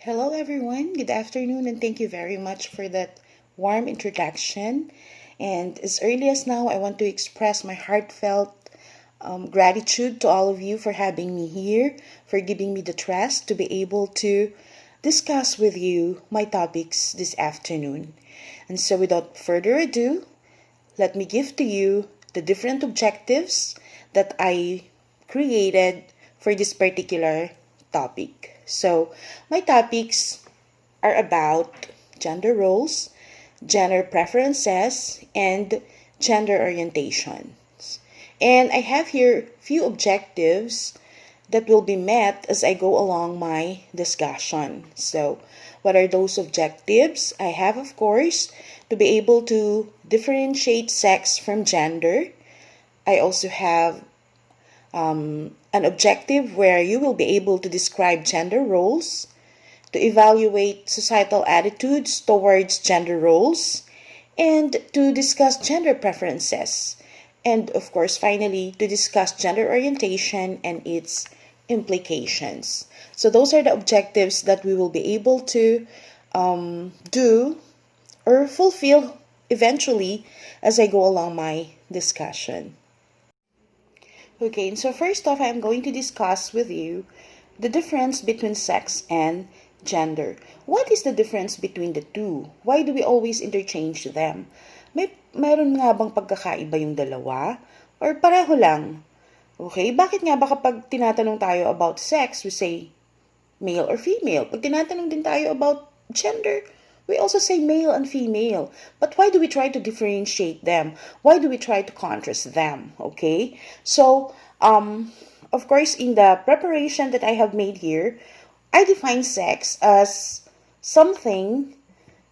Hello, everyone. Good afternoon, and thank you very much for that warm introduction. And as early as now, I want to express my heartfelt gratitude to all of you for having me here, for giving me the trust to be able to discuss with you my topics this afternoon. And so, without further ado, let me give to you the different objectives that I created for this particular topic. So, my topics are about gender roles, gender preferences, and gender orientations. And I have here few objectives that will be met as I go along my discussion. So, what are those objectives? I have, of course, to be able to differentiate sex from gender. I also have an objective where you will be able to describe gender roles, to evaluate societal attitudes towards gender roles, and to discuss gender preferences. And of course, finally, to discuss gender orientation and its implications. So, those are the objectives that we will be able to do or fulfill eventually as I go along my discussion. Okay, and so first off, I'm going to discuss with you the difference between sex and gender. What is the difference between the two? Why do we always interchange them? Mayroon nga bang pagkakaiba yung dalawa? Or pareho lang? Okay, bakit nga ba kapag tinatanong tayo about sex, we say male or female? Pag tinatanong din tayo about gender, we also say male and female. But why do we try to differentiate them? Why do we try to contrast them? Okay? So, of course, in the preparation that I have made here, I define sex as something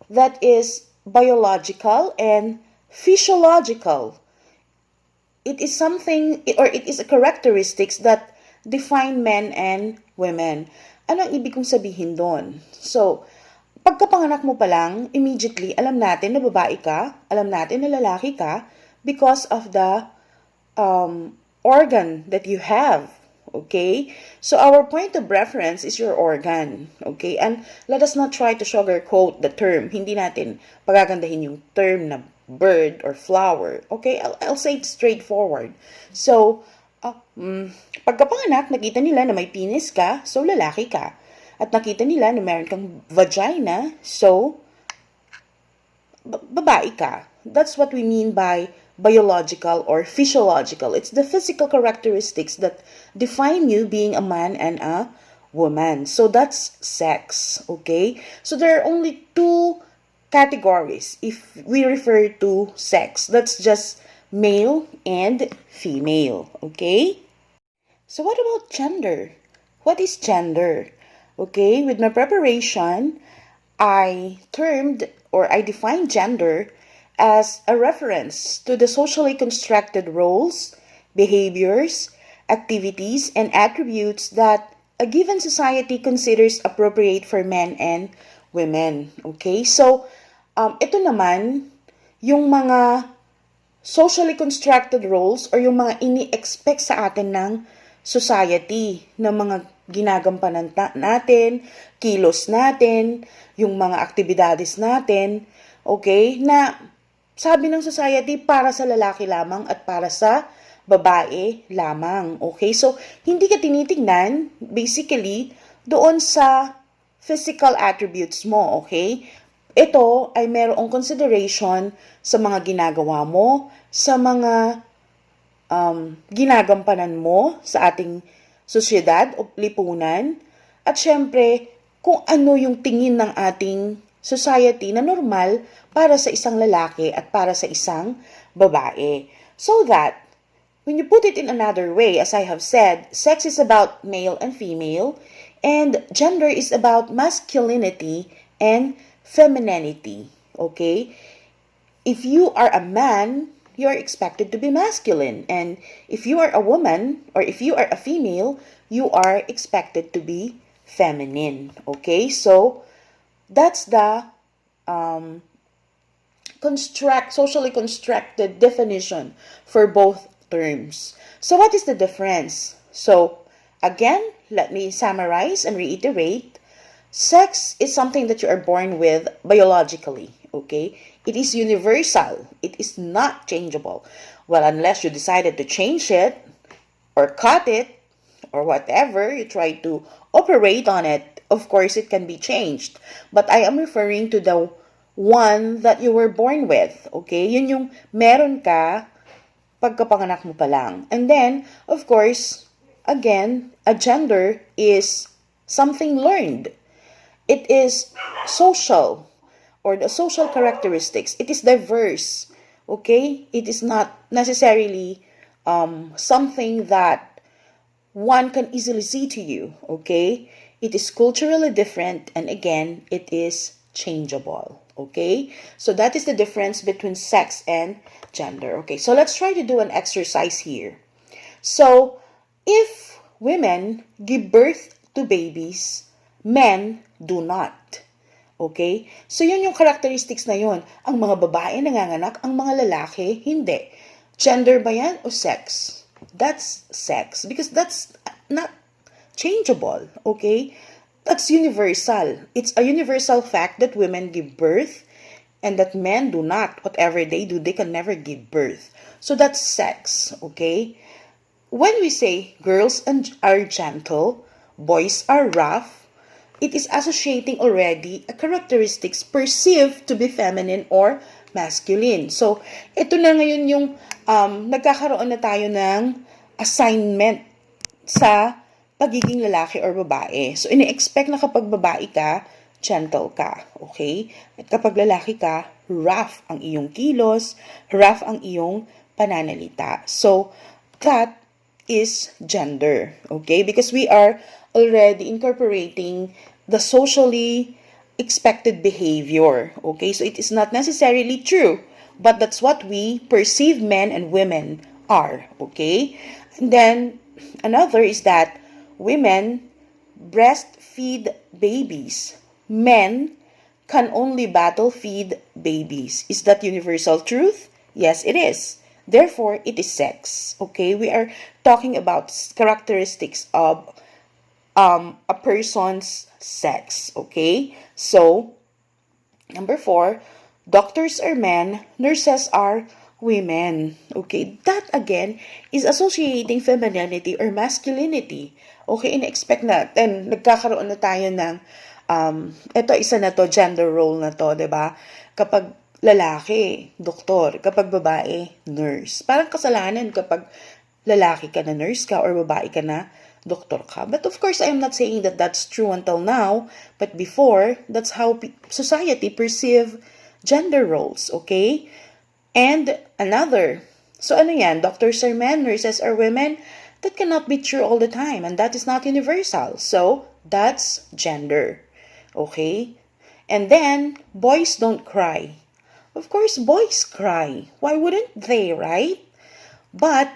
that is biological and physiological. It is something, or it is a characteristics that define men and women. Ano ang ibig kong sabihin doon? So, pagkapanganak mo pa lang, immediately, alam natin na babae ka, alam natin na lalaki ka, because of the organ that you have. Okay? So, our point of reference is your organ. Okay? And let us not try to sugarcoat the term. Hindi natin pagagandahin yung term na bird or flower. Okay? I'll say it straightforward. So, pagkapanganak, nakita nila na may penis ka, so lalaki ka. At nakita nila na meron kang vagina, so babae ka. That's what we mean by biological or physiological. It's the physical characteristics that define you being a man and a woman. So that's sex, okay? So there are only two categories if we refer to sex. That's just male and female, okay? So what about gender? What is gender? Okay, with my preparation, I termed or I defined gender as a reference to the socially constructed roles, behaviors, activities, and attributes that a given society considers appropriate for men and women. Okay, so ito naman yung mga socially constructed roles or yung mga ini-expect sa atin ng society na mga ginagampanan natin, kilos natin, yung mga aktibidades natin, okay, na sabi ng society para sa lalaki lamang at para sa babae lamang, okay? So, hindi ka tinitingnan, basically, doon sa physical attributes mo, okay? Ito ay merong consideration sa mga ginagawa mo, sa mga ginagampanan mo sa ating sosyedad o lipunan, at syempre, kung ano yung tingin ng ating society na normal para sa isang lalaki at para sa isang babae. So that, when you put it in another way, as I have said, sex is about male and female, and gender is about masculinity and femininity. Okay? If you are a man, you are expected to be masculine. And if you are a woman, or if you are a female, you are expected to be feminine. Okay? So, that's the socially constructed definition for both terms. So, what is the difference? So, again, let me summarize and reiterate. Sex is something that you are born with biologically, okay? It is universal. It is not changeable. Well, unless you decided to change it or cut it or whatever, you try to operate on it, of course, it can be changed. But I am referring to the one that you were born with, okay? Yun yung meron ka pagkapanganak mo pa lang. And then, of course, again, a gender is something learned. It is social, or the social characteristics. It is diverse, okay? It is not necessarily something that one can easily see to you, okay? It is culturally different, and again, it is changeable, okay? So that is the difference between sex and gender, okay? So let's try to do an exercise here. So if women give birth to babies, men do not. Okay? So yun yung characteristics na yun. Ang mga babae nanganganak, ang mga lalaki hindi. Gender ba yan o sex? That's sex because that's not changeable. Okay? That's universal. It's a universal fact that women give birth and that men do not. Whatever they do, they can never give birth. So that's sex. Okay? When we say girls are gentle, boys are rough, it is associating already a characteristics perceived to be feminine or masculine. So, ito na ngayon yung nagkakaroon na tayo ng assignment sa pagiging lalaki or babae. So, ini-expect na kapag babae ka, gentle ka. Okay? At kapag lalaki ka, rough ang iyong kilos, rough ang iyong pananalita. So, that is gender. Okay? Because we are already incorporating the socially expected behavior. Okay, so it is not necessarily true, but that's what we perceive men and women are. Okay, and then another is that women breastfeed babies. Men can only battle feed babies. Is that universal truth? Yes, it is. Therefore, it is sex. Okay, we are talking about characteristics of a person's sex. Okay? So, number 4, doctors are men, nurses are women. Okay? That again is associating femininity or masculinity. Okay? In-expect natin, nagkakaroon na tayo ng, ito isa na to, gender role na to, diba? Kapag lalaki, doktor. Kapag babae, nurse. Parang kasalanan kapag lalaki ka na nurse ka or babae ka na doktor ka. But of course, I am not saying that that's true until now. But before, that's how society perceive gender roles, okay? And another, so ano yan? Doctors are men, nurses are women? That cannot be true all the time, and that is not universal. So, that's gender, okay? And then, boys don't cry. Of course, boys cry. Why wouldn't they, right? But,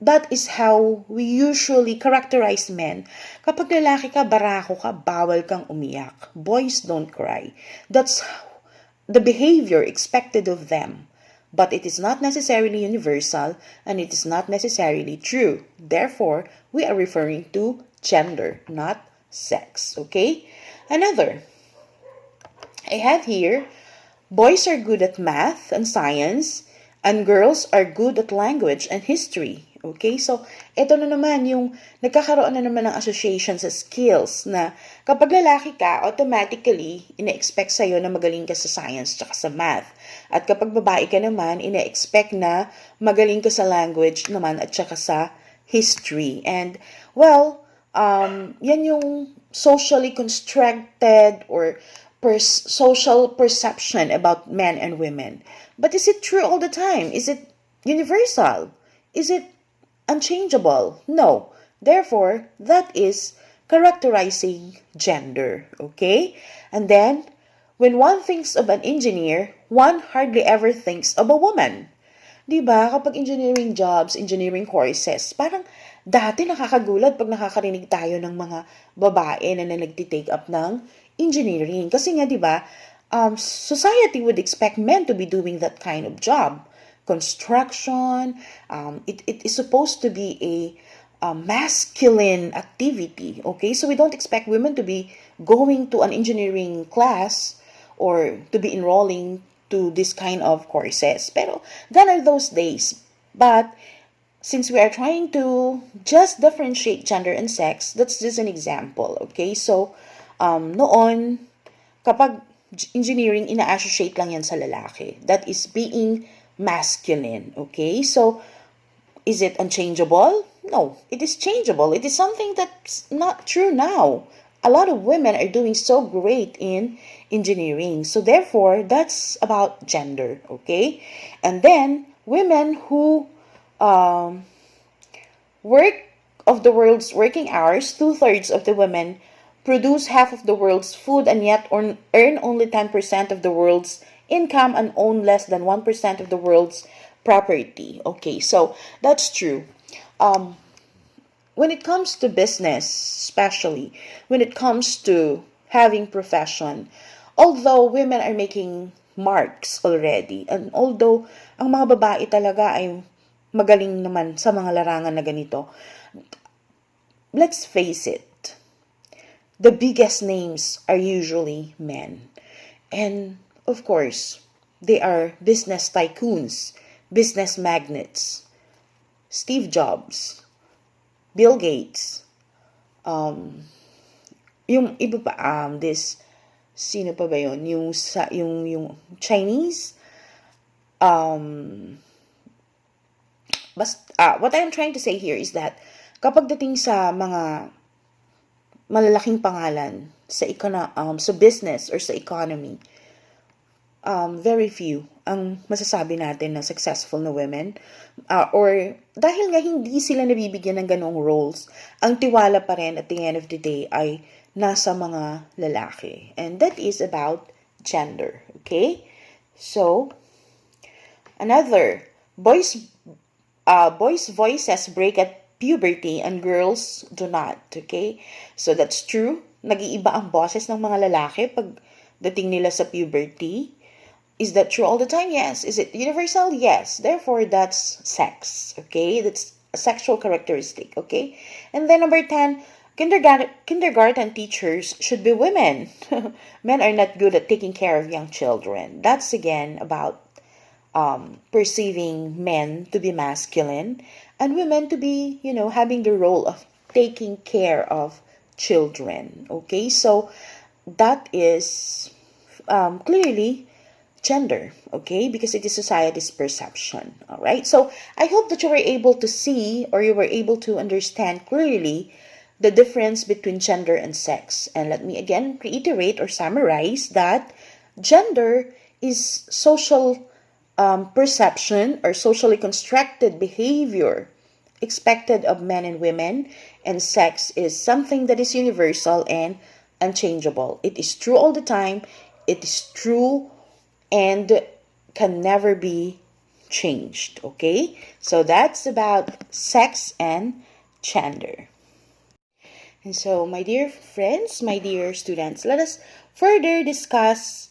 that is how we usually characterize men. Kapag lalaki ka, barako ka, bawal kang umiyak. Boys don't cry. That's the behavior expected of them. But it is not necessarily universal and it is not necessarily true. Therefore, we are referring to gender, not sex. Okay? Another. I have here, boys are good at math and science and girls are good at language and history. Okay? So, ito na naman yung nagkakaroon na naman ng association sa skills na kapag lalaki ka, automatically, ina-expect sa'yo na magaling ka sa science tsaka sa math. At kapag babae ka naman, ina-expect na magaling ka sa language naman at tsaka sa history. And, well, yan yung socially constructed or social perception about men and women. But is it true all the time? Is it universal? Is it unchangeable? No. Therefore, that is characterizing gender. Okay? And then, when one thinks of an engineer, one hardly ever thinks of a woman. Diba? Kapag engineering jobs, engineering courses, parang dati nakakagulat pag nakakarinig tayo ng mga babae na nagtitake up ng engineering. Kasi nga, diba, society would expect men to be doing that kind of job. Construction, it is supposed to be masculine activity. Okay, so we don't expect women to be going to an engineering class or to be enrolling to this kind of courses. Pero gone are those days. But since we are trying to just differentiate gender and sex, that's just an example. Okay, so noon, kapag engineering, ina-associate lang yan sa lalaki. That is being masculine. Okay, so is it unchangeable? No, it is changeable. It is something that's not true now. A lot of women are doing so great in engineering. So therefore, that's about gender, okay? And then women who work of the world's working hours, 2/3 of the women produce half of the world's food and yet earn only 10% of the world's income and own less than 1% of the world's property. Okay, so that's true. When it comes to business, especially when it comes to having profession, although women are making marks already, and although ang mga babae talaga ay magaling naman sa mga larangan na ganito, let's face it, the biggest names are usually men. And of course, they are business tycoons, business magnates. Steve Jobs, Bill Gates, yung iba pa, sino pa ba yun? Yung Chinese, what I'm trying to say here is that kapag dating sa mga malalaking pangalan sa sa business or sa economy, very few ang masasabi natin na successful na women, or dahil nga hindi sila nabibigyan ng ganong roles, ang tiwala pa rin at the end of the day ay nasa mga lalaki. And that is about gender, okay? So, another, boys' voices break at puberty and girls do not, okay? So that's true. Nag-iiba ang boses ng mga lalaki pag dating nila sa puberty. Is that true all the time? Yes. Is it universal? Yes. Therefore, that's sex, okay? That's a sexual characteristic, okay? And then number 10, kindergarten teachers should be women. Men are not good at taking care of young children. That's again about perceiving men to be masculine and women to be, having the role of taking care of children. Okay, so that is clearly gender, okay, because it is society's perception. All right, so I hope that you were able to see or you were able to understand clearly the difference between gender and sex. And let me again reiterate or summarize that gender is social perception or socially constructed behavior expected of men and women, and sex is something that is universal and unchangeable. It is true all the time. It is true and can never be changed. Okay, so that's about sex and gender. And so, my dear friends, my dear students, let us further discuss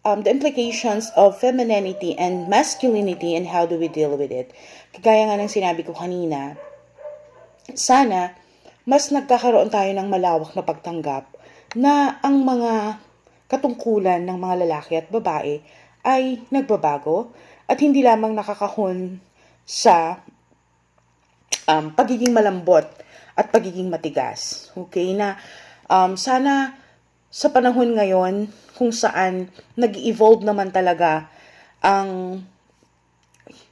the implications of femininity and masculinity and how do we deal with it. Kagaya nga ng sinabi ko kanina, sana mas nagkakaroon tayo ng malawak na pagtanggap na ang mga katungkulan ng mga lalaki at babae ay nagbabago at hindi lamang nakakahon sa pagiging malambot at pagiging matigas. Okay, na sana sa panahon ngayon kung saan nag-evolve naman talaga ang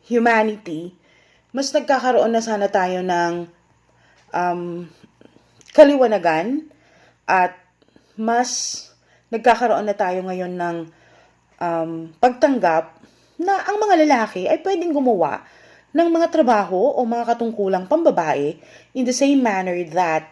humanity, mas nagkakaroon na sana tayo ng kaliwanagan at mas nagkakaroon na tayo ngayon ng pagtanggap na ang mga lalaki ay pwedeng gumawa ng mga trabaho o mga katungkulang pambabae in the same manner that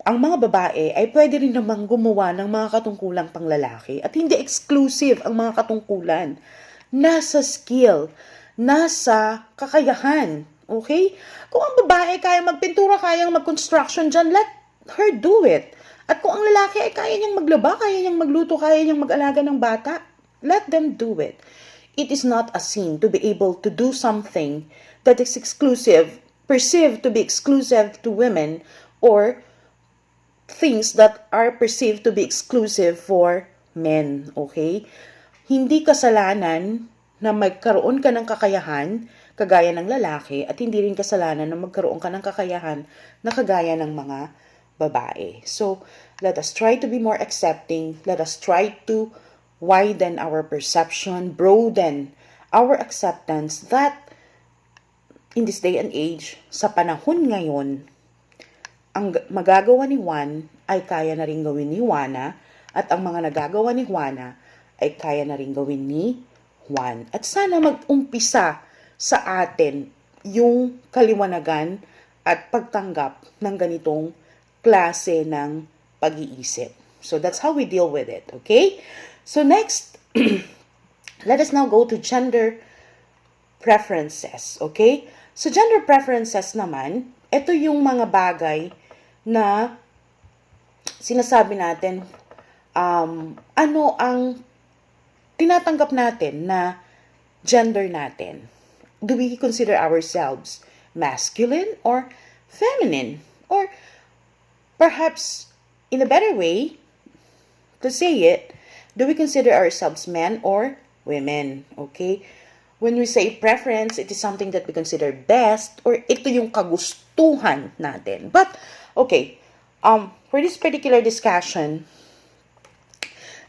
ang mga babae ay pwede rin namang gumawa ng mga katungkulang panglalaki at hindi exclusive ang mga katungkulan. Nasa skill, nasa kakayahan, okay? Kung ang babae kaya magpintura, kayang mag-construction dyan, let her do it. At kung ang lalaki ay kaya niyang maglaba, kaya niyang magluto, kaya niyang mag-alaga ng bata, let them do it. It is not a sin to be able to do something that is exclusive perceived to be exclusive to women or things that are perceived to be exclusive for men, okay? Hindi kasalanan na magkaroon ka ng kakayahan kagaya ng lalaki at hindi rin kasalanan na magkaroon ka ng kakayahan na kagaya ng mga babae. So, let us try to be more accepting. Let us try to widen our perception, broaden our acceptance that in this day and age, sa panahon ngayon, ang magagawa ni Juan ay kaya na rin gawin ni Juana at ang mga nagagawa ni Juana ay kaya na rin gawin ni Juan. At sana mag-umpisa sa atin yung kaliwanagan at pagtanggap ng ganitong klase ng pag-iisip. So that's how we deal with it, okay? So next, let us now go to gender preferences, okay? So gender preferences naman, ito yung mga bagay na sinasabi natin, ano ang tinatanggap natin na gender natin. Do we consider ourselves masculine or feminine? Or perhaps, in a better way to say it, do we consider ourselves men or women? Okay? When we say preference, it is something that we consider best or ito yung kagustuhan natin. But, okay, for this particular discussion,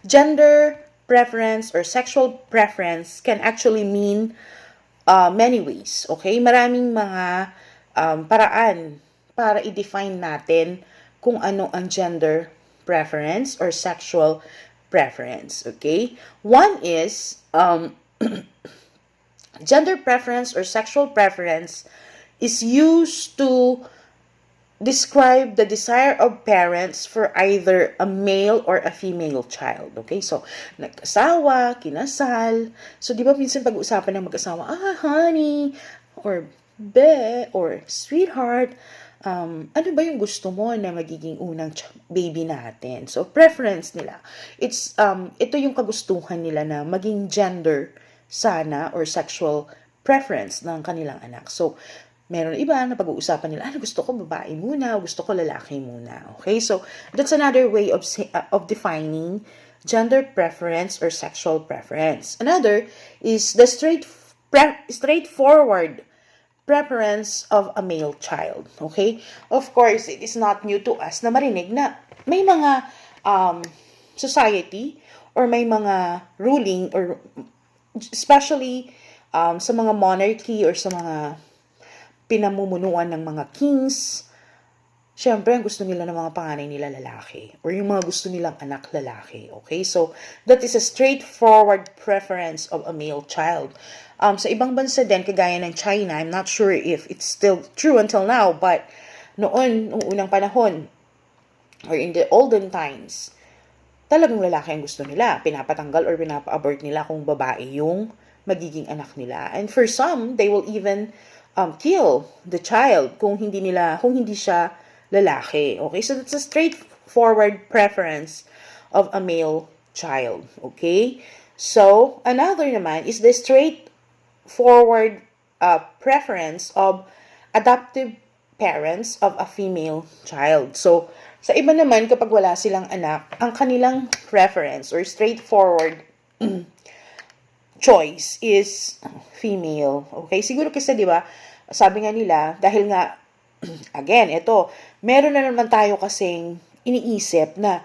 gender preference or sexual preference can actually mean many ways. Okay? Maraming mga paraan para i-define natin kung ano ang gender preference or sexual preference. Okay? One is, gender preference or sexual preference is used to describe the desire of parents for either a male or a female child. Okay? So, nagkasawa, kinasal. So, di ba minsan pag-uusapan ng mag-asawa, honey, or be, or sweetheart, ano ba yung gusto mo na magiging unang baby natin? So, preference nila. Ito yung kagustuhan nila na maging gender sana or sexual preference ng kanilang anak. So, meron iba na pag-uusapan nila, gusto ko babae muna, gusto ko lalaki muna. Okay? So, that's another way of defining gender preference or sexual preference. Another is the straightforward preference of a male child. Okay? Of course, it is not new to us na marinig na may mga society or may mga ruling or especially sa mga monarchy or sa mga pinamumunuan ng mga kings, syempre, ang gusto nila ng mga panganay nila lalaki or yung mga gusto nilang anak lalaki. Okay? So, that is a straightforward preference of a male child. Sa ibang bansa din, kagaya ng China, I'm not sure if it's still true until now, but noong unang panahon or in the olden times, talagang lalaki ang gusto nila. Pinapatanggal or pinapa-abort nila kung babae yung magiging anak nila. And for some, they will even kill the child kung hindi siya lalaki. Okay? So that's a straightforward preference of a male child. Okay? So, another naman is the straightforward preference of adoptive parents of a female child. So, sa iba naman, kapag wala silang anak, ang kanilang preference or straightforward choice is female. Okay? Siguro kasi, di ba, sabi nga nila, dahil nga, again, meron na naman tayo kasing iniisip na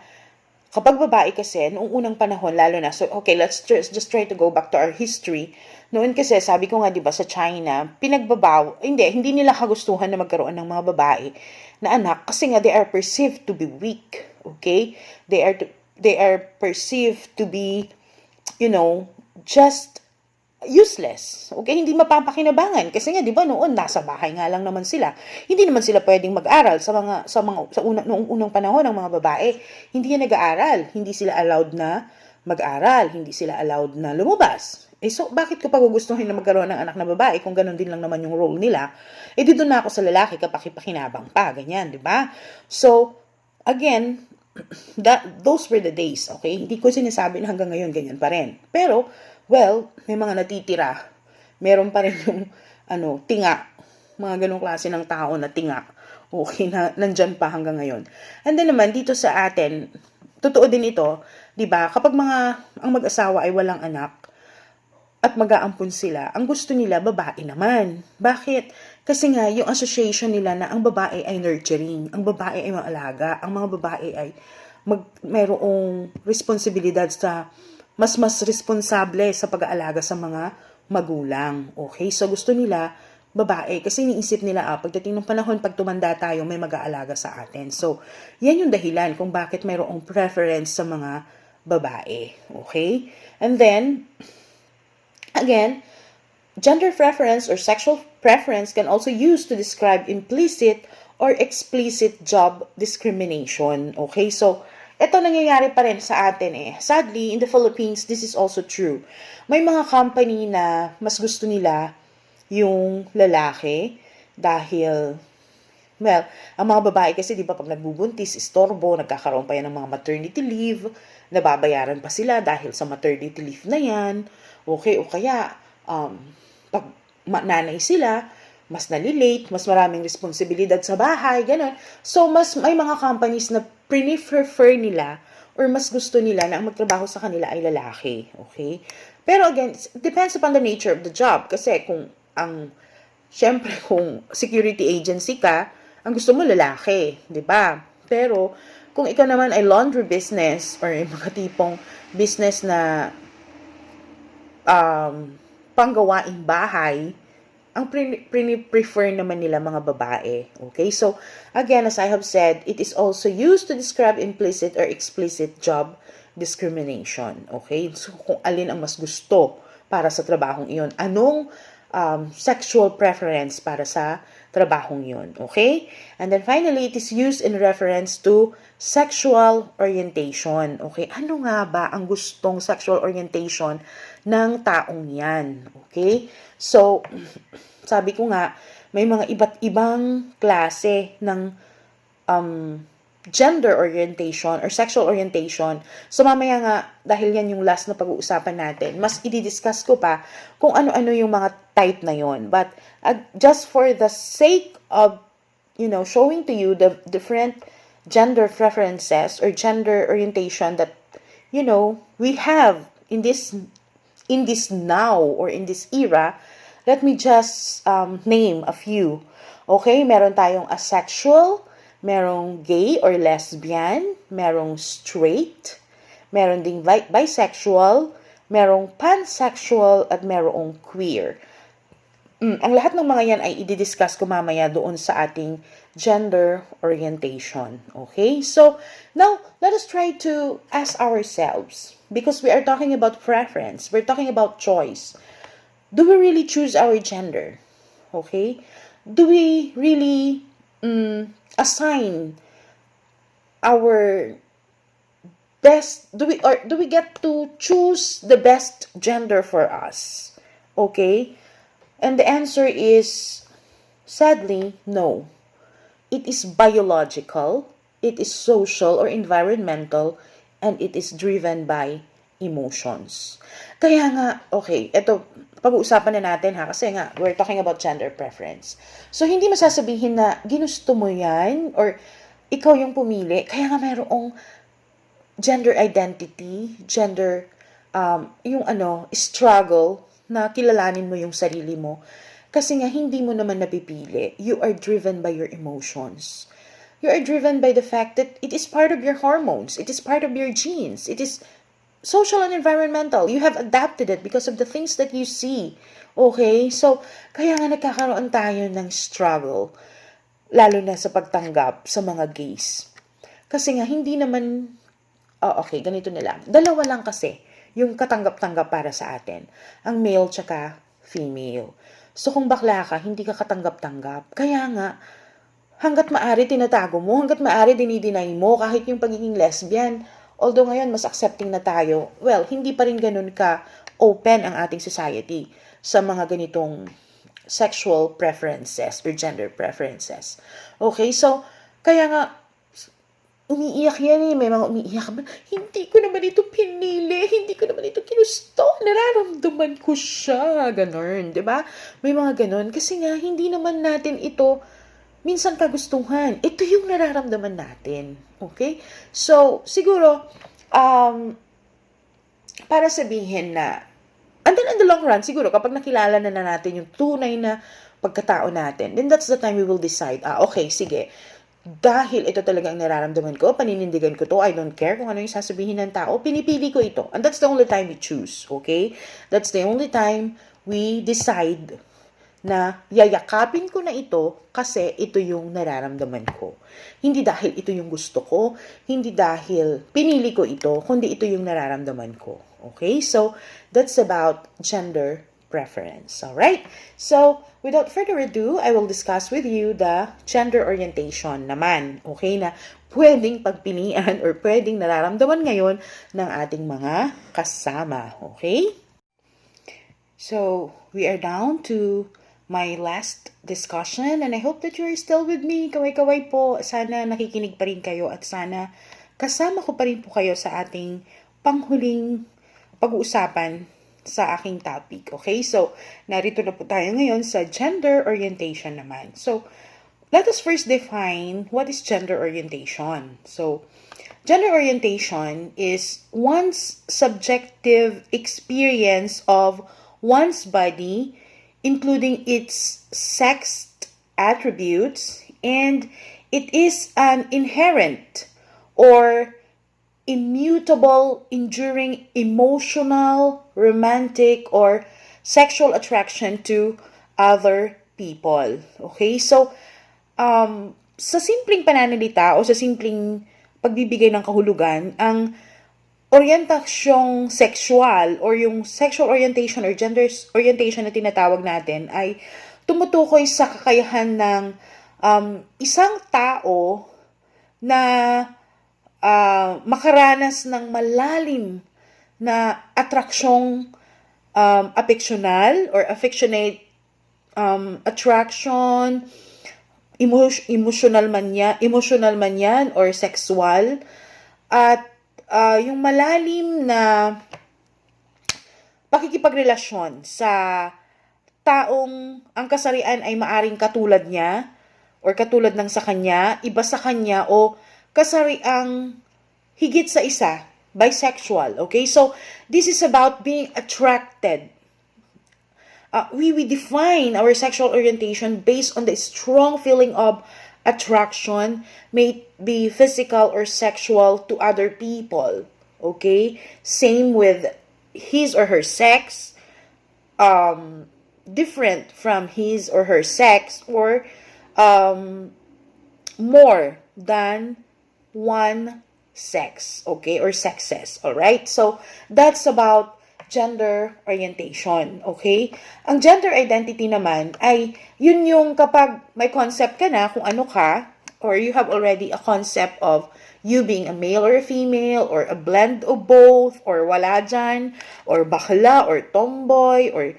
kapag babae kasi, noong unang panahon, lalo na, so, okay, let's just try to go back to our history. Noon kasi, sabi ko nga, di ba, sa China, hindi nila kagustuhan na magkaroon ng mga babae na anak kasi nga, they are perceived to be weak. Okay? They are perceived to be, just useless. Okay, hindi mapapakinabangan kasi nga 'di ba noon nasa bahay nga lang naman sila. Hindi naman sila pwedeng mag-aral noong unang panahon ng mga babae. Hindi yan nag-aaral, hindi sila allowed na mag-aral, hindi sila allowed na lumabas. So bakit ko pagugustuhin na magkaroon ng anak na babae kung ganoon din lang naman yung role nila? Dito na ako sa lalaki kapakipakinabang pa, ganyan, 'di ba? So again, those were the days, okay? Hindi ko sinasabi na hanggang ngayon ganyan pa rin. Pero, well, may mga natitira. Meron pa rin yung, tinga mga ganong klase ng tao na tingak. Okay, na nandyan pa hanggang ngayon. And then naman, dito sa atin, totoo din ito, di ba? Kapag ang mag-asawa ay walang anak, at mag-aampun sila, ang gusto nila, babae naman. Bakit? Kasi nga, yung association nila na ang babae ay nurturing, ang babae ay maalaga, ang mga babae ay mayroong responsibilidad sa mas responsable sa pag-aalaga sa mga magulang. Okay? So, gusto nila, babae. Kasi iniisip nila, pagdating ng panahon, pag tumanda tayo, may mag-aalaga sa atin. So, yan yung dahilan kung bakit mayroong preference sa mga babae. Okay? And then, again, gender preference or sexual preference can also used to describe implicit or explicit job discrimination. Okay, so ito nangyayari pa rin sa atin eh. Sadly, in the Philippines, this is also true. May mga company na mas gusto nila yung lalaki dahil, well, ang mga babae kasi, di ba, pag nagbubuntis, istorbo, nagkakaroon pa yan ng mga maternity leave, nababayaran pa sila dahil sa maternity leave na yan. Okay, o kaya, pag nanay sila, mas nalilate, mas maraming responsibilidad sa bahay, ganun. So, may mga companies na prefer nila or mas gusto nila na ang magtrabaho sa kanila ay lalaki. Okay? Pero again, it depends upon the nature of the job. Kasi syempre, kung security agency ka, ang gusto mo lalaki, di ba? Pero, kung ikaw naman ay laundry business or yung mga tipong business na panggawaing bahay, ang prefer naman nila mga babae. Okay? So, again, as I have said, it is also used to describe implicit or explicit job discrimination. Okay? So, kung alin ang mas gusto para sa trabahong iyon. Anong sexual preference para sa trabahong yun. Okay? And then finally, it is used in reference to sexual orientation. Okay? Ano nga ba ang gustong sexual orientation ng taong yan? Okay? So, sabi ko nga, may mga iba't ibang klase ng gender orientation or sexual orientation. So, mamaya nga, dahil yan yung last na pag-uusapan natin, mas i-discuss ko pa kung ano-ano yung mga type na yon. But, just for the sake of, showing to you the different gender preferences or gender orientation that, we have in this now or in this era, let me just name a few. Okay, meron tayong asexual, merong gay or lesbian, merong straight, meron ding bisexual, merong pansexual, at merong queer. Ang lahat ng mga yan ay i-discuss ko mamaya doon sa ating gender orientation. Okay? So, now, let us try to ask ourselves, because we are talking about preference, we're talking about choice. Do we really choose our gender? Okay? Do we really assign our best, do we get to choose the best gender for us? Okay? And the answer is, sadly, no. It is biological, it is social or environmental, and it is driven by emotions. Kaya nga, okay, ito, pag-uusapan na natin ha, kasi nga, we're talking about gender preference. So, hindi masasabihin na ginusto mo yan, or ikaw yung pumili, kaya nga mayroong gender identity, gender, struggle, na kilalanin mo yung sarili mo. Kasi nga, hindi mo naman napipili. You are driven by your emotions. You are driven by the fact that it is part of your hormones. It is part of your genes. It is social and environmental. You have adapted it because of the things that you see. Okay? So, kaya nga nagkakaroon tayo ng struggle, lalo na sa pagtanggap sa mga gays. Kasi nga, hindi naman, okay, ganito na lang. Dalawa lang kasi yung katanggap-tanggap para sa atin. Ang male tsaka female. So, kung bakla ka, hindi ka katanggap-tanggap. Kaya nga, hanggat maaari tinatago mo, hanggat maaari dinideny mo, kahit yung pagiging lesbian, although ngayon mas accepting na tayo, well, hindi pa rin ganun ka open ang ating society sa mga ganitong sexual preferences or gender preferences. Okay, so, kaya nga, umiiyak yan eh. May mga umiiyak ba? Hindi ko naman ito pinili. Hindi ko naman ito ginusto. Nararamdaman ko siya. Ganon, di ba? May mga ganon. Kasi nga, hindi naman natin ito minsan kagustuhan. Ito yung nararamdaman natin. Okay? So, siguro, para sabihin na, and then in the long run, siguro, kapag nakilala na natin yung tunay na pagkatao natin, then that's the time we will decide, okay, sige, dahil ito talaga ang nararamdaman ko, paninindigan ko to, I don't care kung ano yung sasabihin ng tao, pinipili ko ito. And that's the only time we choose, okay? That's the only time we decide na yayakapin ko na ito kasi ito yung nararamdaman ko. Hindi dahil ito yung gusto ko, hindi dahil pinili ko ito, kundi ito yung nararamdaman ko. Okay? So, that's about gender preference. Alright? So, without further ado, I will discuss with you the gender orientation naman. Okay? Na pwedeng pagpilian or pwedeng nararamdaman ngayon ng ating mga kasama. Okay? So, we are down to my last discussion and I hope that you're still with me. Kaway-kaway po. Sana nakikinig pa rin kayo at sana kasama ko pa rin po kayo sa ating panghuling pag-uusapan sa aking topic. Okay? So, narito na po tayo ngayon sa gender orientation naman. So, let us first define what is gender orientation. So, gender orientation is one's subjective experience of one's body, including its sex attributes, and it is an inherent or immutable, enduring emotional, romantic, or sexual attraction to other people. Okay? So, sa simpleng pananalita o sa simpleng pagbibigay ng kahulugan, ang orientasyong sexual or yung sexual orientation or gender orientation na tinatawag natin ay tumutukoy sa kakayahan ng isang tao na makaranas ng malalim na atraksyong affectional or affectionate attraction, emotional man yan or sexual, at yung malalim na pakikipagrelasyon sa taong ang kasarian ay maaring katulad niya or katulad ng sa kanya, iba sa kanya o kasariang higit sa isa, bisexual. Okay? So, this is about being attracted. We define our sexual orientation based on the strong feeling of attraction, may it be physical or sexual, to other people. Okay? Same with his or her sex, different from his or her sex, or more than one sex, okay, or sexes. All right? So that's about gender orientation, okay? Ang gender identity naman ay yun yung kapag may concept ka na kung ano ka, or you have already a concept of you being a male or a female, or a blend of both, or wala dyan, or bakla, or tomboy, or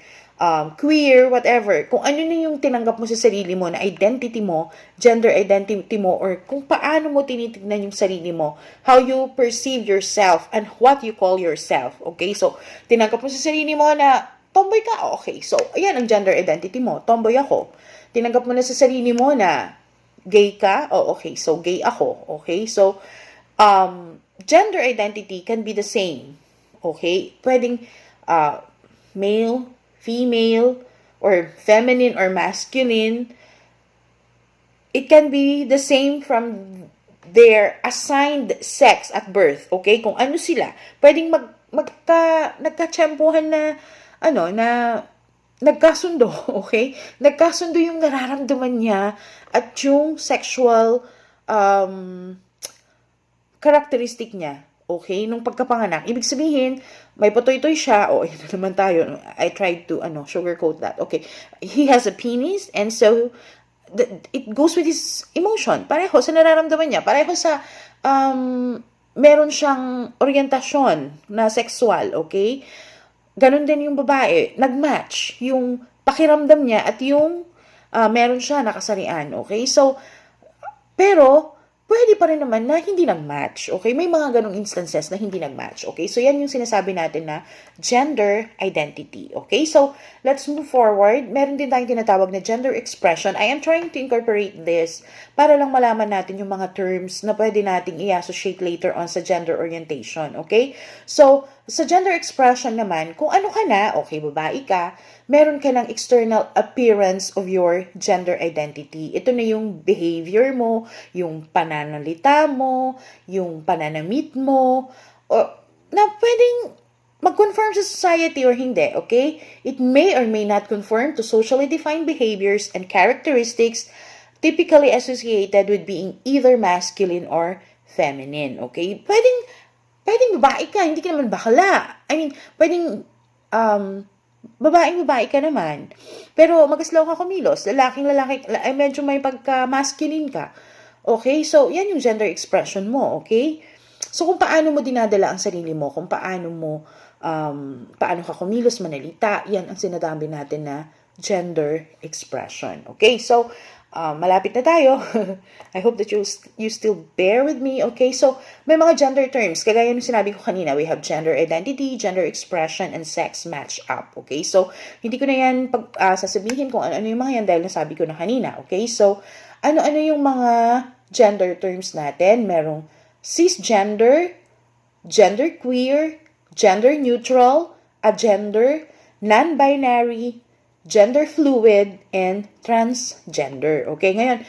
queer, whatever. Kung ano na yung tinanggap mo sa sarili mo na identity mo, gender identity mo, or kung paano mo tinitignan yung sarili mo, how you perceive yourself, and what you call yourself. Okay? So, tinanggap mo sa sarili mo na tomboy ka. Okay. So, ayan ang gender identity mo. Tomboy ako. Tinanggap mo na sa sarili mo na gay ka. Oh, okay. So, gay ako. Okay? So, gender identity can be the same. Okay? Pwedeng male, female, or feminine or masculine. It can be the same from their assigned sex at birth. Okay? Kung ano sila. Pwedeng nagkatsyempohan na nagkasundo. Okay? Nagkasundo yung nararamdaman niya at yung sexual characteristic niya. Okay? Nung pagkapanganak. Ibig sabihin, may patoy-toy siya. Ito naman tayo. I tried to, sugarcoat that. Okay. He has a penis, and so, it goes with his emotion. Pareho sa nararamdaman niya. Pareho sa, meron siyang orientasyon na sexual. Okay? Ganon din yung babae. Nag-match yung pakiramdam niya at yung, meron siya nakasarian. Okay? So, pero, pwede pa rin naman na hindi nag-match, okay? May mga ganong instances na hindi nag-match, okay? So, yan yung sinasabi natin na gender identity, okay? So, let's move forward. Meron din tayong tinatawag na gender expression. I am trying to incorporate this para lang malaman natin yung mga terms na pwede nating i-associate later on sa gender orientation, okay? So, sa gender expression naman, kung ano ka na, okay, babae ka, meron ka ng external appearance of your gender identity. Ito na yung behavior mo, yung pananalita mo, yung pananamit mo, o, na pwedeng mag-conform sa society or hindi, okay? It may or may not conform to socially defined behaviors and characteristics typically associated with being either masculine or feminine, okay? Pwedeng babae ka, hindi ka naman bakla. I mean, pwedeng babae ka naman. Pero magaslaw ka kumilos. Lalaki, medyo may pagka-masculine ka. Okay? So, yan yung gender expression mo. Okay? So, kung paano mo dinadala ang sarili mo, kung paano ka kumilos, manalita, yan ang sinasabi natin na gender expression. Okay? So, malapit na tayo. I hope that you still bear with me. Okay, so may mga gender terms. Kagaya ng sinabi ko kanina, we have gender identity, gender expression, and sex match up. Okay, so hindi ko na yan sasabihin kung ano yung mga yan dahil nasabi ko na kanina. Okay, so ano-ano yung mga gender terms natin? Merong cisgender, genderqueer, gender neutral, agender, non-binary, gender fluid, and transgender. Okay, ngayon,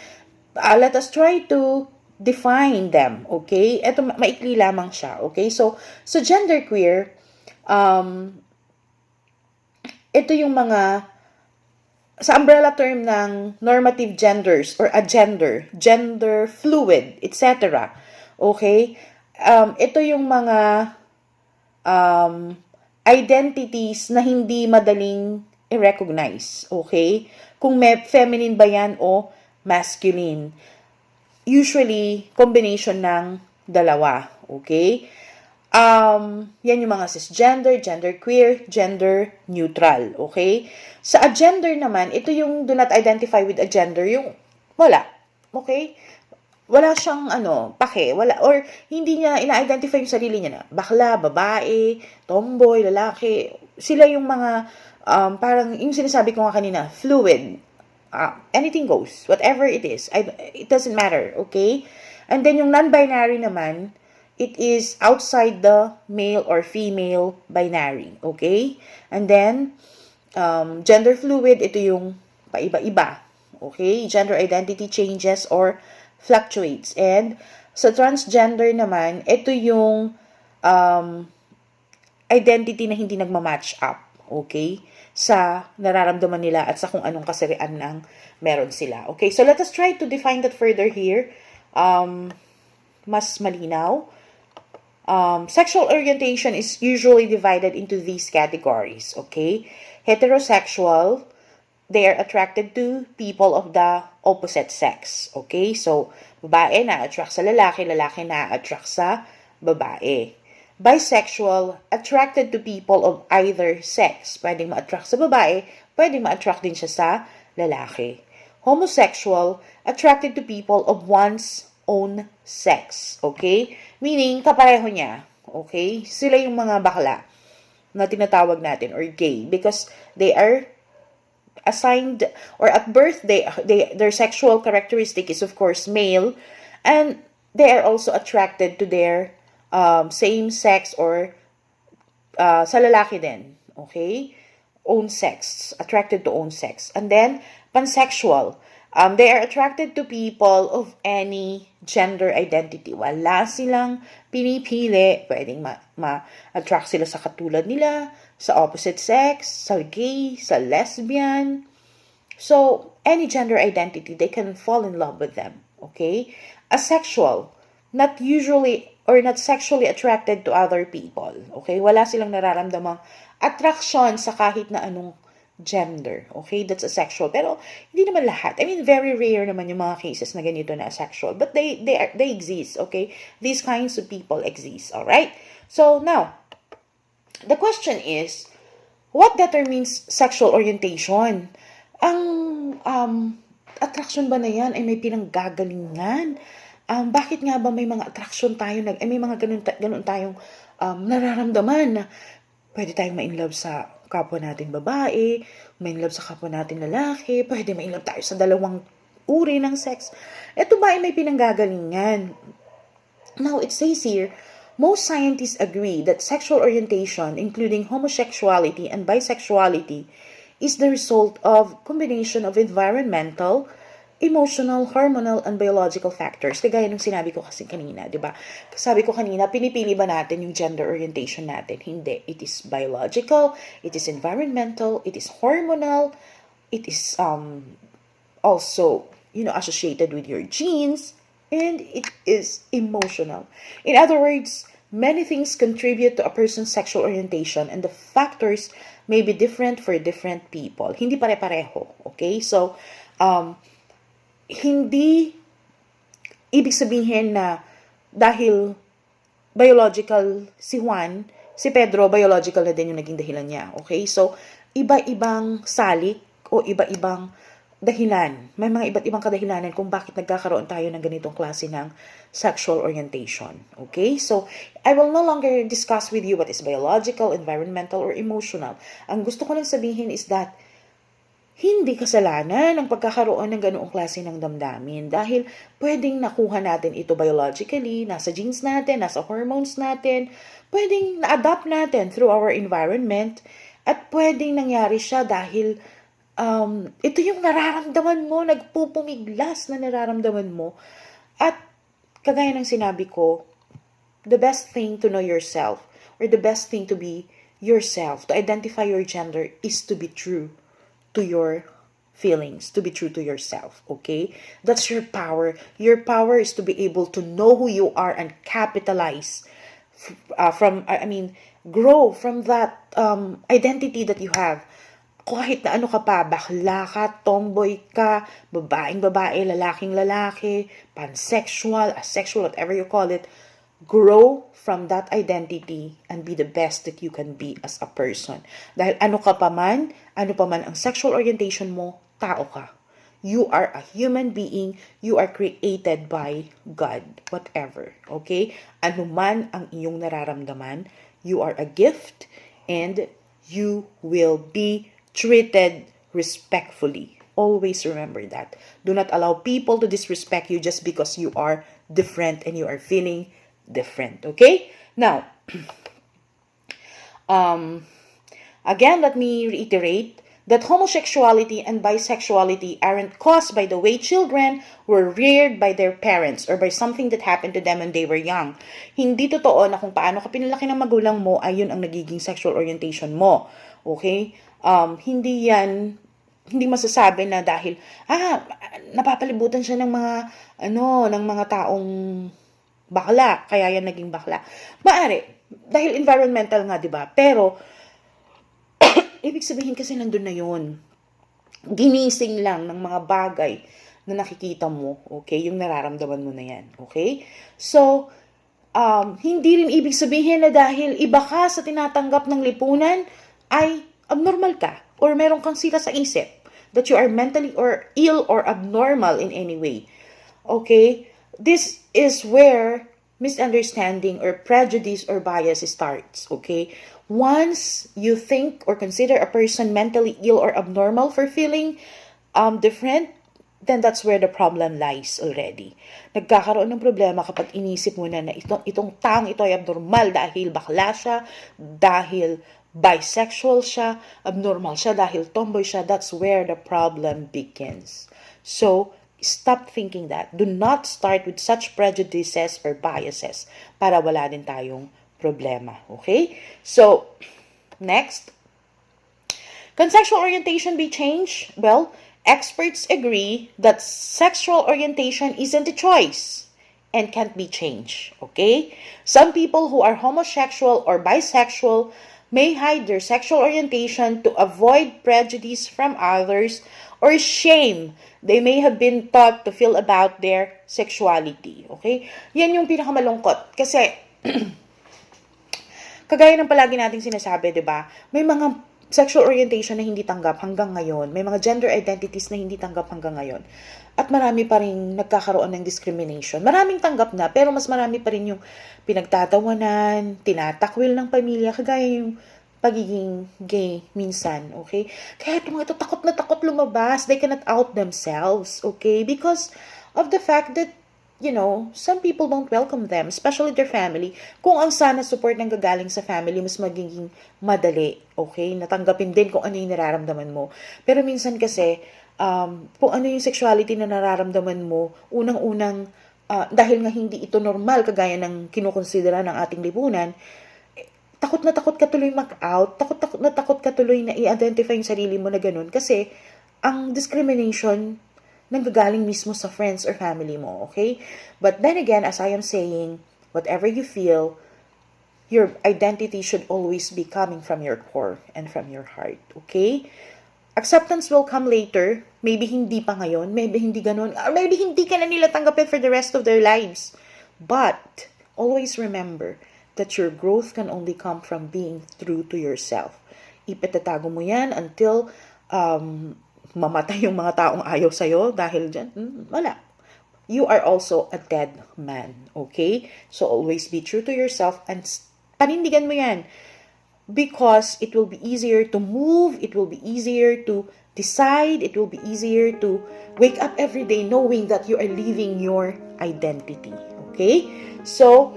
let us try to define them. Okay, ito maikli lamang siya. Okay, so genderqueer, ito yung mga sa umbrella term ng normative genders or agender, gender fluid, etc. Okay, ito yung mga identities na hindi madaling i-recognize, okay? Kung may feminine ba yan o masculine. Usually, combination ng dalawa, okay? Yan yung mga cisgender, genderqueer, gender neutral, okay? Sa agender naman, ito yung do not identify with a gender, yung wala, okay? Wala siyang pake, wala, or hindi niya ina-identify yung sarili niya na bakla, babae, tomboy, lalaki. Sila yung mga parang yung sinasabi ko nga kanina, fluid. Anything goes. Whatever it is. It doesn't matter. Okay? And then yung non-binary naman, it is outside the male or female binary. Okay? And then, gender fluid, ito yung paiba-iba. Okay? Gender identity changes or fluctuates. And sa transgender naman, ito yung identity na hindi nagmamatch up. Okay? Sa nararamdaman nila at sa kung anong kasarian ng meron sila. Okay, so let us try to define that further here. Mas malinaw. Sexual orientation is usually divided into these categories. Okay, heterosexual, they are attracted to people of the opposite sex. Okay, so babae na-attract sa lalaki, lalaki na-attract sa babae. Bisexual, attracted to people of either sex. Pwedeng ma-attract sa babae, pwedeng ma-attract din siya sa lalaki. Homosexual, attracted to people of one's own sex. Okay? Meaning, kapareho niya. Okay? Sila yung mga bakla na tinatawag natin or gay because they are assigned or at birth their sexual characteristic is of course male and they are also attracted to their same sex or sa lalaki din, okay? Own sex, attracted to own sex. And then, pansexual. They are attracted to people of any gender identity. Wala silang pinipili. Pwedeng ma-attract sila sa katulad nila, sa opposite sex, sa gay, sa lesbian. So, any gender identity, they can fall in love with them, okay? Asexual, not usually or not sexually attracted to other people. Okay? Wala silang nararamdamang attraction sa kahit na anong gender. Okay? That's asexual. Pero, hindi naman lahat. I mean, very rare naman yung mga cases na ganito na asexual. But they exist. Okay? These kinds of people exist. Alright? So, now, the question is, what determines sexual orientation? Ang attraction ba na yan ay may pinanggagalingan? Bakit nga ba may mga attraction tayo, may mga ganun tayong nararamdaman na pwede tayong ma-inlove sa kapwa nating babae, ma-inlove sa kapwa nating lalaki, pwede ma-inlove tayo sa dalawang uri ng sex. Ito ba ay may pinanggagalingan? Now, it says here, most scientists agree that sexual orientation, including homosexuality and bisexuality, is the result of combination of environmental, emotional, hormonal, and biological factors. Kagaya ng sinabi ko kasi kanina, di ba? Sabi ko kanina, pinipili ba natin yung gender orientation natin? Hindi. It is biological, it is environmental, it is hormonal, it is also, associated with your genes, and it is emotional. In other words, many things contribute to a person's sexual orientation, and the factors may be different for different people. Hindi pare-pareho. Okay? So, hindi ibig sabihin na dahil biological si Juan, si Pedro, biological na din yung naging dahilan niya. Okay? So, iba-ibang salik o iba-ibang dahilan. May mga iba't ibang kadahilanan kung bakit nagkakaroon tayo ng ganitong klase ng sexual orientation. Okay? So, I will no longer discuss with you what is biological, environmental, or emotional. Ang gusto ko lang sabihin is that hindi kasalanan ang pagkakaroon ng ganoong klase ng damdamin dahil pwedeng nakuha natin ito biologically, nasa genes natin, nasa hormones natin, pwedeng na-adapt natin through our environment, at pwedeng nangyari siya dahil ito yung nararamdaman mo, nagpupumiglas na nararamdaman mo. At kagaya ng sinabi ko, the best thing to know yourself, or the best thing to be yourself, to identify your gender, is to be true to your feelings, to be true to yourself, okay? That's your power. Your power is to be able to know who you are and capitalize grow from that identity that you have. Kahit na ano ka pa, bakla ka, tomboy ka, babaeng babae, lalaking lalaki, pansexual, asexual, whatever you call it, grow from that identity and be the best that you can be as a person. Dahil ano pa man ang sexual orientation mo, tao ka. You are a human being. You are created by God. Whatever. Okay? Ano man ang iyong nararamdaman, you are a gift and you will be treated respectfully. Always remember that. Do not allow people to disrespect you just because you are different and you are feeling different. Okay? Now, again, let me reiterate that homosexuality and bisexuality aren't caused by the way children were reared by their parents or by something that happened to them when they were young. Hindi totoo na kung paano ka pinalaki ng magulang mo ay yun ang nagiging sexual orientation mo. Okay? Hindi masasabi na dahil napapalibutan siya ng mga taong bakla, kaya yan naging bakla. Maari, dahil environmental nga, 'di ba? Pero ibig sabihin kasi nandun na yun. Ginising lang ng mga bagay na nakikita mo, okay? Yung nararamdaman mo na yan, okay? So, hindi rin ibig sabihin na dahil iba ka sa tinatanggap ng lipunan, ay abnormal ka or meron kang sira sa isip that you are mentally or ill or abnormal in any way. Okay? This is where misunderstanding or prejudice or bias starts. Okay? Once you think or consider a person mentally ill or abnormal for feeling different, then that's where the problem lies already. Nagkakaroon ng problema kapag inisip mo na itong taong ito ay abnormal dahil bakla siya, dahil bisexual siya, abnormal siya dahil tomboy siya. That's where the problem begins. So, stop thinking that. Do not start with such prejudices or biases para wala din tayong problema. Okay? So, next. Can sexual orientation be changed? Well, experts agree that sexual orientation isn't a choice and can't be changed. Okay? Some people who are homosexual or bisexual may hide their sexual orientation to avoid prejudice from others or shame they may have been taught to feel about their sexuality. Okay? Yan yung pinakamalungkot. Kasi, kagaya ng palagi nating sinasabi, di ba? May mga sexual orientation na hindi tanggap hanggang ngayon. May mga gender identities na hindi tanggap hanggang ngayon. At marami pa rin nagkakaroon ng discrimination. Maraming tanggap na, pero mas marami pa rin yung pinagtatawanan, tinatakwil ng pamilya, kagaya yung pagiging gay minsan, okay? Kaya itong mga ito, takot na takot lumabas. They cannot out themselves, okay? Because of the fact that, some people don't welcome them, especially their family. Kung ang sana support ng gagaling sa family, mas magiging madali, okay? Natanggapin din kung ano yung nararamdaman mo. Pero minsan kasi, kung ano yung sexuality na nararamdaman mo, unang-unang, dahil nga hindi ito normal, kagaya ng kinukonsidera ng ating lipunan, takot na takot ka tuloy mag-out, takot na takot ka tuloy na i-identify yung sarili mo na ganun, kasi ang discrimination nanggagaling mismo sa friends or family mo, okay? But then again, as I am saying, whatever you feel, your identity should always be coming from your core and from your heart, okay? Acceptance will come later. Maybe hindi pa ngayon, maybe hindi ganun, or maybe hindi ka na nila tanggapin for the rest of their lives. But, always remember that your growth can only come from being true to yourself. Ipatatago mo yan until mamatay yung mga taong ayaw sa'yo dahil dyan, wala. You are also a dead man, okay? So always be true to yourself and panindigan mo yan. Because it will be easier to move, it will be easier to decide, it will be easier to wake up every day knowing that you are living your identity, okay? So,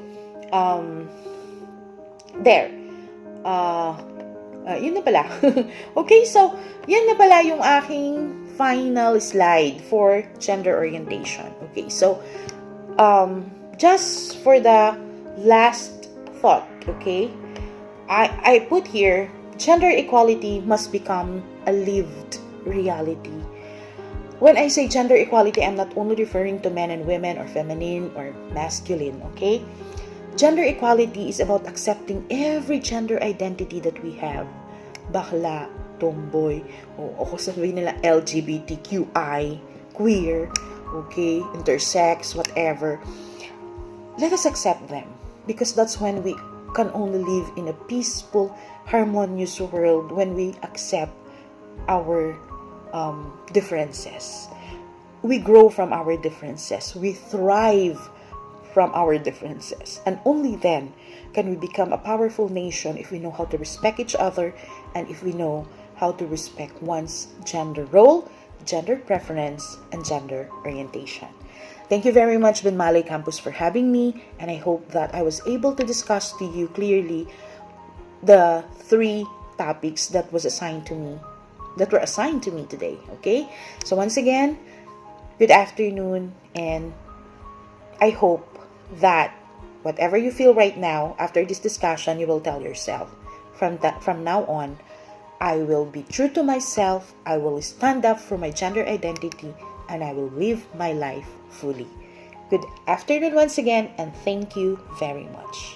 there. Yun na pala. Okay, so, yan na pala yung aking final slide for gender orientation. Okay, so, just for the last thought, okay, I put here, gender equality must become a lived reality. When I say gender equality, I'm not only referring to men and women or feminine or masculine, okay? Gender equality is about accepting every gender identity that we have. Bakla, tomboy, o kung sabihin nila LGBTQI, queer, okay, intersex, whatever. Let us accept them because that's when we can only live in a peaceful, harmonious world when we accept our differences. We grow from our differences. We thrive from our differences. And only then can we become a powerful nation if we know how to respect each other and if we know how to respect one's gender role, gender preference, and gender orientation. Thank you very much, Benmali Campus, for having me, and I hope that I was able to discuss to you clearly the 3 topics that were assigned to me today, okay? So once again, good afternoon, and I hope that whatever you feel right now, after this discussion, you will tell yourself, from now on, I will be true to myself, I will stand up for my gender identity, and I will live my life fully. Good afternoon once again, and thank you very much.